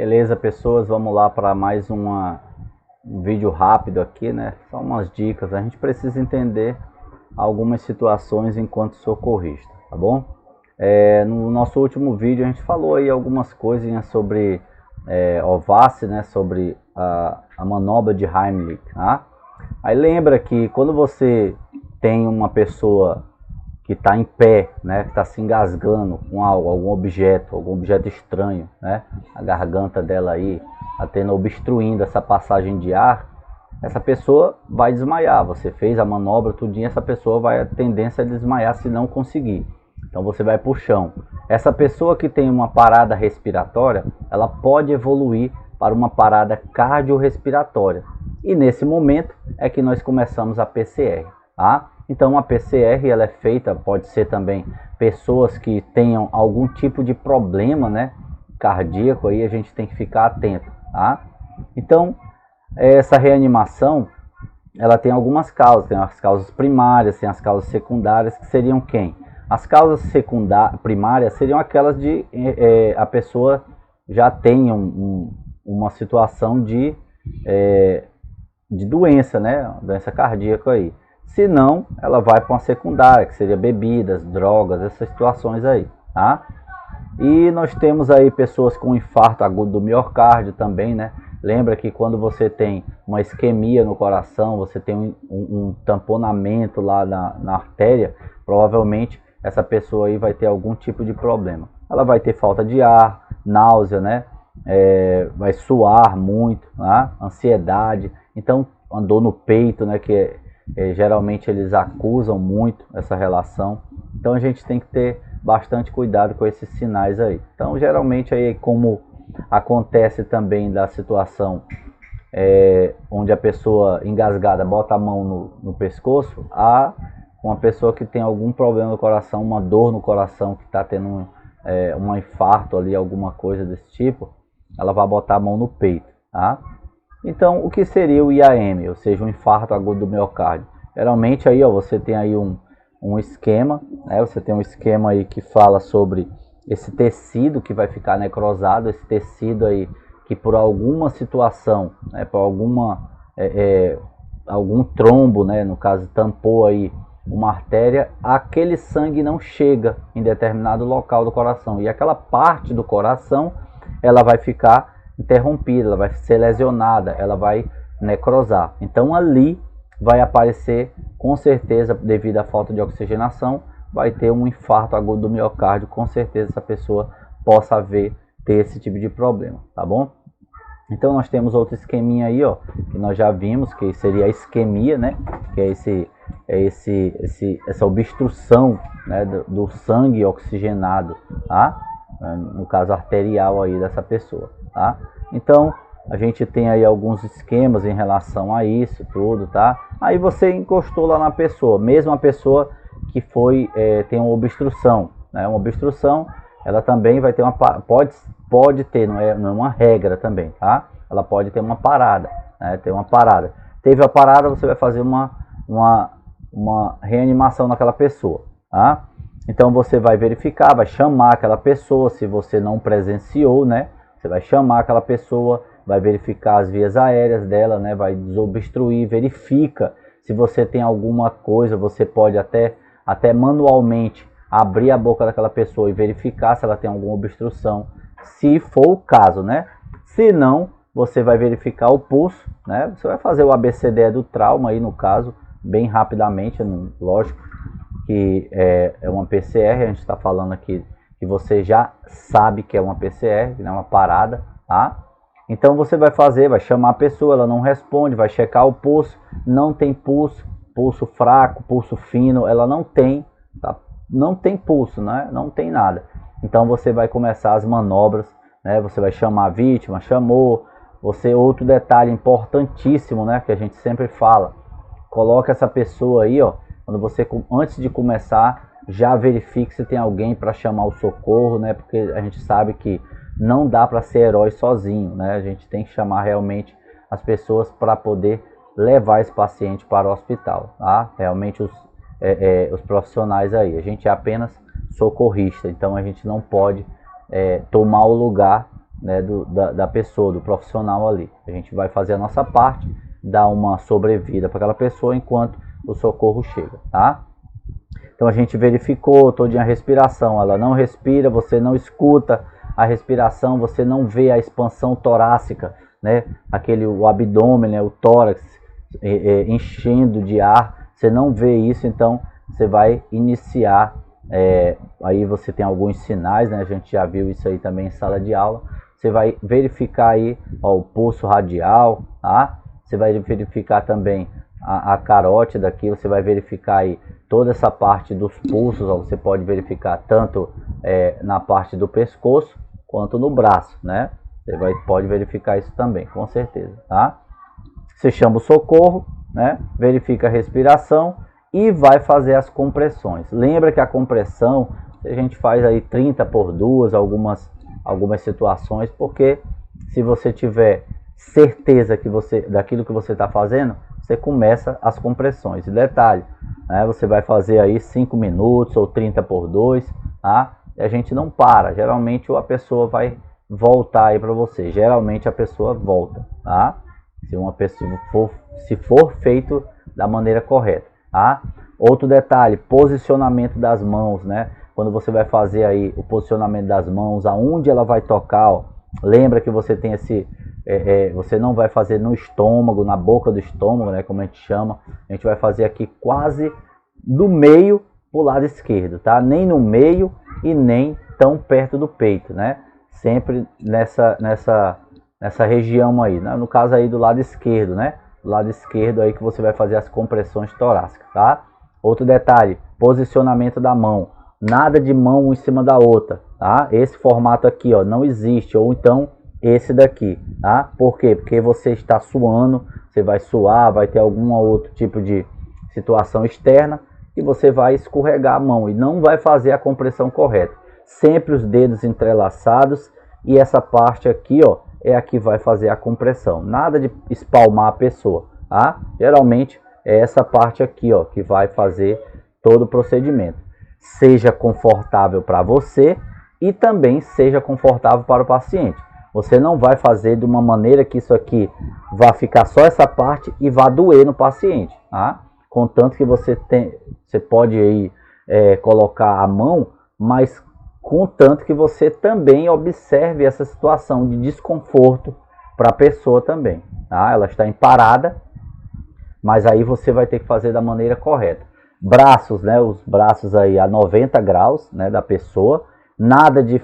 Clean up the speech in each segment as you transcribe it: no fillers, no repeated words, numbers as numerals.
Beleza, pessoas, vamos lá para mais um vídeo rápido aqui, né? Só umas dicas. A gente precisa entender algumas situações enquanto socorrista, tá bom? No nosso último vídeo a gente falou aí algumas coisinhas sobre OVASI, né? Sobre a manobra de Heimlich, tá? Aí lembra que quando você tem uma pessoa que está em pé, né, que está se engasgando com algo, algum objeto estranho, né, a garganta dela aí, está obstruindo essa passagem de ar, essa pessoa vai desmaiar. Você fez a manobra tudinho, essa pessoa vai a tendência a desmaiar se não conseguir. Então você vai para o chão. Essa pessoa que tem uma parada respiratória, ela pode evoluir para uma parada cardiorrespiratória. E nesse momento é que nós começamos a PCR, tá? Então a PCR ela é feita, pode ser também pessoas que tenham algum tipo de problema, né, cardíaco, aí a gente tem que ficar atento, tá? Então essa reanimação ela tem algumas causas, tem as causas primárias, tem as causas secundárias, que seriam quem? As causas primárias seriam aquelas de a pessoa já tem uma situação de doença, né, doença cardíaca aí. Se não, ela vai para uma secundária, que seria bebidas, drogas, essas situações aí, tá? E nós temos aí pessoas com infarto agudo do miocárdio também, né? Lembra que quando você tem uma isquemia no coração, você tem um tamponamento lá na artéria, provavelmente essa pessoa aí vai ter algum tipo de problema. Ela vai ter falta de ar, náusea, né? Vai suar muito, tá? Ansiedade, então dor no peito, né? Que geralmente eles acusam muito essa relação. Então a gente tem que ter bastante cuidado com esses sinais aí. Então geralmente aí, como acontece também da situação onde a pessoa engasgada bota a mão no pescoço, há uma pessoa que tem algum problema no coração, uma dor no coração, que está tendo um infarto ali, alguma coisa desse tipo, ela vai botar a mão no peito, tá? Então, o que seria o IAM, ou seja, um infarto agudo do miocárdio? Geralmente aí, ó, você tem aí um esquema, né? Você tem um esquema aí que fala sobre esse tecido que vai ficar necrosado, esse tecido aí que por alguma situação, né, por algum trombo, né, no caso tampou aí uma artéria, aquele sangue não chega em determinado local do coração, e aquela parte do coração ela vai ficar interrompida, ela vai ser lesionada, ela vai necrosar. Então ali vai aparecer, com certeza, devido à falta de oxigenação, vai ter um infarto agudo do miocárdio. Com certeza essa pessoa possa ter esse tipo de problema, tá bom? Então nós temos outro esqueminha aí, ó, que nós já vimos, que seria a isquemia, né? Que é essa obstrução, né, do sangue oxigenado, tá? No caso arterial aí dessa pessoa, tá? Então a gente tem aí alguns esquemas em relação a isso tudo, tá? Aí você encostou lá na pessoa, mesmo a pessoa que tem uma obstrução, né? Uma obstrução, ela também vai ter pode ter, não é uma regra também, tá? Ela pode ter uma parada, né? Ter uma parada. Teve a parada, você vai fazer uma reanimação naquela pessoa, tá? Então você vai verificar, vai chamar aquela pessoa, se você não presenciou, né? Você vai chamar aquela pessoa, vai verificar as vias aéreas dela, né? Vai desobstruir, verifica se você tem alguma coisa, você pode até manualmente abrir a boca daquela pessoa e verificar se ela tem alguma obstrução, se for o caso, né? Se não, você vai verificar o pulso, né? Você vai fazer o ABCDE do trauma aí, no caso, bem rapidamente, lógico que é uma PCR, a gente está falando aqui que você já sabe que é uma PCR, que não é uma parada, tá? Então você vai chamar a pessoa, ela não responde, vai checar o pulso, não tem pulso, pulso fraco, pulso fino, ela não tem, tá? Não tem pulso, né? Não tem nada. Então você vai começar as manobras, né? Você vai chamar a vítima, chamou, outro detalhe importantíssimo, né? Que a gente sempre fala, coloca essa pessoa aí, ó, antes de começar, já verifique se tem alguém para chamar o socorro, né? Porque a gente sabe que não dá para ser herói sozinho, né? A gente tem que chamar realmente as pessoas para poder levar esse paciente para o hospital, tá? Realmente os profissionais aí, a gente é apenas socorrista, então a gente não pode tomar o lugar né, da pessoa, do profissional ali. A gente vai fazer a nossa parte, dar uma sobrevida para aquela pessoa enquanto o socorro chega, tá? Então a gente verificou todinha a respiração, ela não respira, você não escuta a respiração, você não vê a expansão torácica, né? O abdômen, né? O tórax enchendo de ar, você não vê isso, então você vai iniciar, aí você tem alguns sinais, né? A gente já viu isso aí também em sala de aula, você vai verificar aí, ó, o pulso radial, tá? Você vai verificar também a carótida aqui, você vai verificar aí toda essa parte dos pulsos, ó, você pode verificar tanto na parte do pescoço quanto no braço, né? Você pode verificar isso também, com certeza, tá? Você chama o socorro, né? Verifica a respiração e vai fazer as compressões. Lembra que a compressão, a gente faz aí 30 por 2, algumas situações, porque se você tiver certeza daquilo que você está fazendo, você começa as compressões. E detalhe, né, você vai fazer aí 5 minutos ou 30 por 2, tá? E a gente não para, geralmente a pessoa vai voltar aí para você, geralmente a pessoa volta, tá? Se for feito da maneira correta, tá? Outro detalhe, posicionamento das mãos, né? Quando você vai fazer aí o posicionamento das mãos, aonde ela vai tocar, ó, lembra que você tem você não vai fazer no estômago, na boca do estômago, né, como a gente chama. A gente vai fazer aqui quase do meio pro lado esquerdo, tá? Nem no meio e nem tão perto do peito, né? Sempre nessa região aí, né? No caso aí do lado esquerdo, né? Do lado esquerdo aí que você vai fazer as compressões torácicas, tá? Outro detalhe, posicionamento da mão. Nada de mão em cima da outra, tá? Esse formato aqui, ó, não existe, ou então esse daqui, tá? Por quê? Porque você está suando, você vai suar, vai ter algum outro tipo de situação externa e você vai escorregar a mão e não vai fazer a compressão correta. Sempre os dedos entrelaçados e essa parte aqui, ó, é a que vai fazer a compressão. Nada de espalmar a pessoa, tá? Geralmente é essa parte aqui, ó, que vai fazer todo o procedimento. Seja confortável para você e também seja confortável para o paciente. Você não vai fazer de uma maneira que isso aqui vai ficar só essa parte e vai doer no paciente, tá? Contanto que você pode aí colocar a mão, mas contanto que você também observe essa situação de desconforto para a pessoa também, tá? Ela está em parada, mas aí você vai ter que fazer da maneira correta. Braços, né? Os braços aí a 90 graus, né, da pessoa, nada de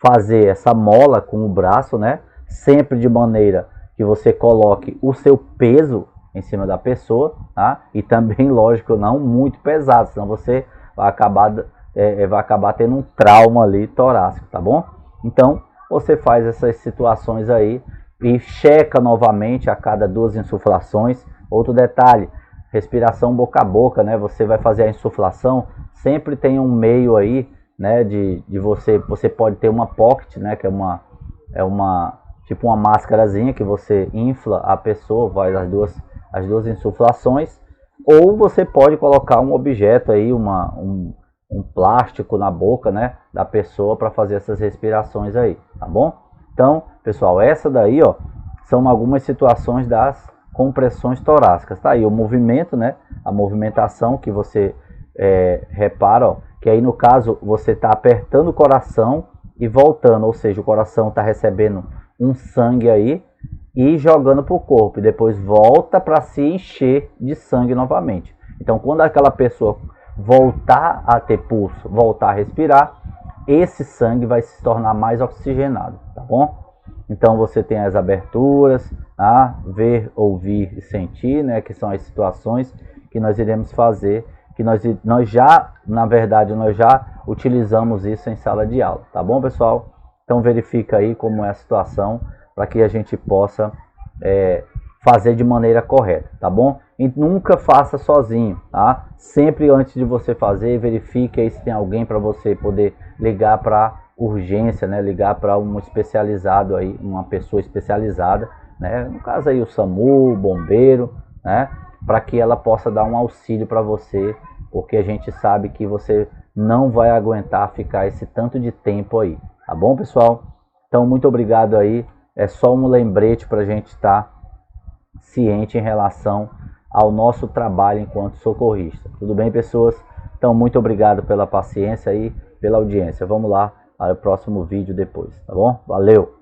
fazer essa mola com o braço, né? Sempre de maneira que você coloque o seu peso em cima da pessoa, tá? E também, lógico, não muito pesado, senão você vai acabar tendo um trauma ali torácico, tá bom? Então, você faz essas situações aí e checa novamente a cada 2 insuflações. Outro detalhe, respiração boca a boca, né? Você vai fazer a insuflação, sempre tem um meio aí, né, de você pode ter uma pocket, né, que é uma tipo uma máscarazinha que você infla a pessoa, vai as duas insuflações, ou você pode colocar um objeto aí, um plástico na boca, né, da pessoa para fazer essas respirações aí, tá bom? Então, pessoal, essa daí, ó, são algumas situações das compressões torácicas, tá aí o movimento, né, a movimentação que você repara, ó, que aí no caso você está apertando o coração e voltando, ou seja, o coração está recebendo um sangue aí e jogando para o corpo, e depois volta para se encher de sangue novamente. Então quando aquela pessoa voltar a ter pulso, voltar a respirar, esse sangue vai se tornar mais oxigenado, tá bom? Então você tem as aberturas, tá? Ver, ouvir e sentir, né, que são as situações que nós iremos fazer, que nós já, na verdade, nós já utilizamos isso em sala de aula, tá bom, pessoal? Então verifica aí como é a situação para que a gente possa fazer de maneira correta, tá bom? E nunca faça sozinho, tá? Sempre antes de você fazer, verifique aí se tem alguém para você poder ligar para urgência, né? Ligar para um especializado aí, uma pessoa especializada, né? No caso aí o SAMU, o bombeiro, né? Para que ela possa dar um auxílio para você, porque a gente sabe que você não vai aguentar ficar esse tanto de tempo aí, tá bom, pessoal? Então, muito obrigado aí. É só um lembrete para a gente estar ciente em relação ao nosso trabalho enquanto socorrista. Tudo bem, pessoas? Então, muito obrigado pela paciência aí, pela audiência. Vamos lá para o próximo vídeo depois, tá bom? Valeu!